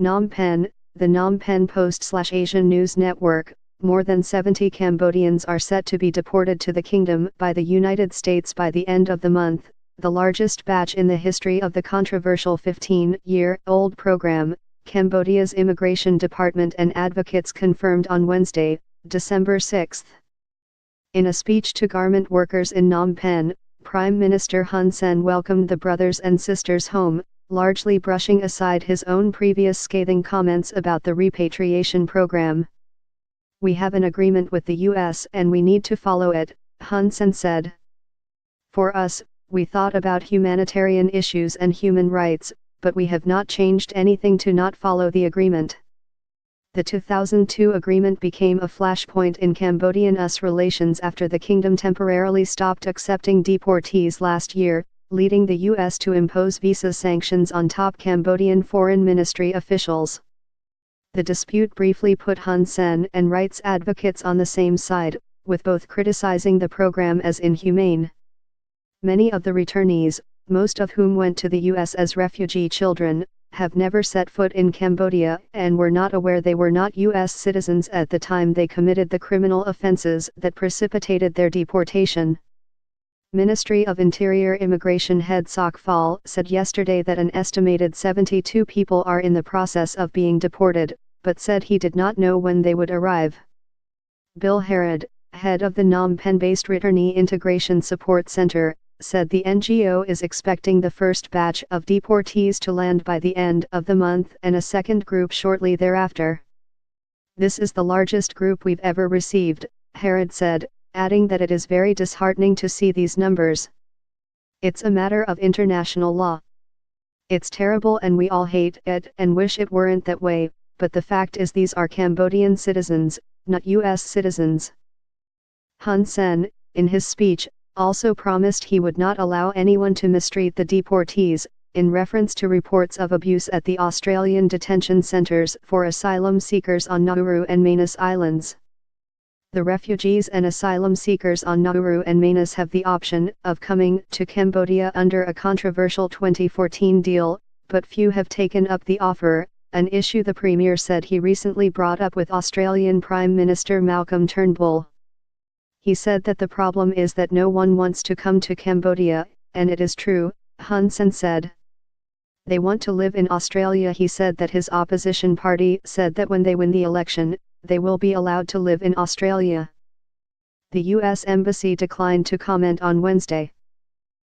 Phnom Penh, the Phnom Penh Post/Asian News Network, more than 70 Cambodians are set to be deported to the kingdom by the United States by the end of the month, the largest batch in the history of the controversial 15-year-old program, Cambodia's Immigration Department and advocates confirmed on Wednesday, December 6. In a speech to garment workers in Phnom Penh, Prime Minister Hun Sen welcomed the brothers and sisters home, largely brushing aside his own previous scathing comments about the repatriation program. "We have an agreement with the U.S. and we need to follow it," Hun Sen said. "For us, we thought about humanitarian issues and human rights, but we have not changed anything to not follow the agreement." The 2002 agreement became a flashpoint in Cambodian-US relations after the kingdom temporarily stopped accepting deportees last year, leading the U.S. to impose visa sanctions on top Cambodian foreign ministry officials. The dispute briefly put Hun Sen and rights advocates on the same side, with both criticizing the program as inhumane. Many of the returnees, most of whom went to the U.S. as refugee children, have never set foot in Cambodia and were not aware they were not U.S. citizens at the time they committed the criminal offenses that precipitated their deportation. Ministry of Interior Immigration head Sok Phal said yesterday that an estimated 72 people are in the process of being deported, but said he did not know when they would arrive. Bill Harrod, head of the Phnom Penh-based Returnee Integration Support Center, said the NGO is expecting the first batch of deportees to land by the end of the month and a second group shortly thereafter. "This is the largest group we've ever received," Harrod said, adding that it is very disheartening to see these numbers. "It's a matter of international law. It's terrible and we all hate it and wish it weren't that way, but the fact is these are Cambodian citizens, not U.S. citizens." Hun Sen, in his speech, also promised he would not allow anyone to mistreat the deportees, in reference to reports of abuse at the Australian detention centres for asylum seekers on Nauru and Manus Islands. The refugees and asylum seekers on Nauru and Manus have the option of coming to Cambodia under a controversial 2014 deal, but few have taken up the offer, an issue the Premier said he recently brought up with Australian Prime Minister Malcolm Turnbull. He said that the problem is that no one wants to come to Cambodia, and it is true, Hun Sen said. "They want to live in Australia." He said that his opposition party said that when they win the election, they will be allowed to live in Australia. The U.S. Embassy declined to comment on Wednesday.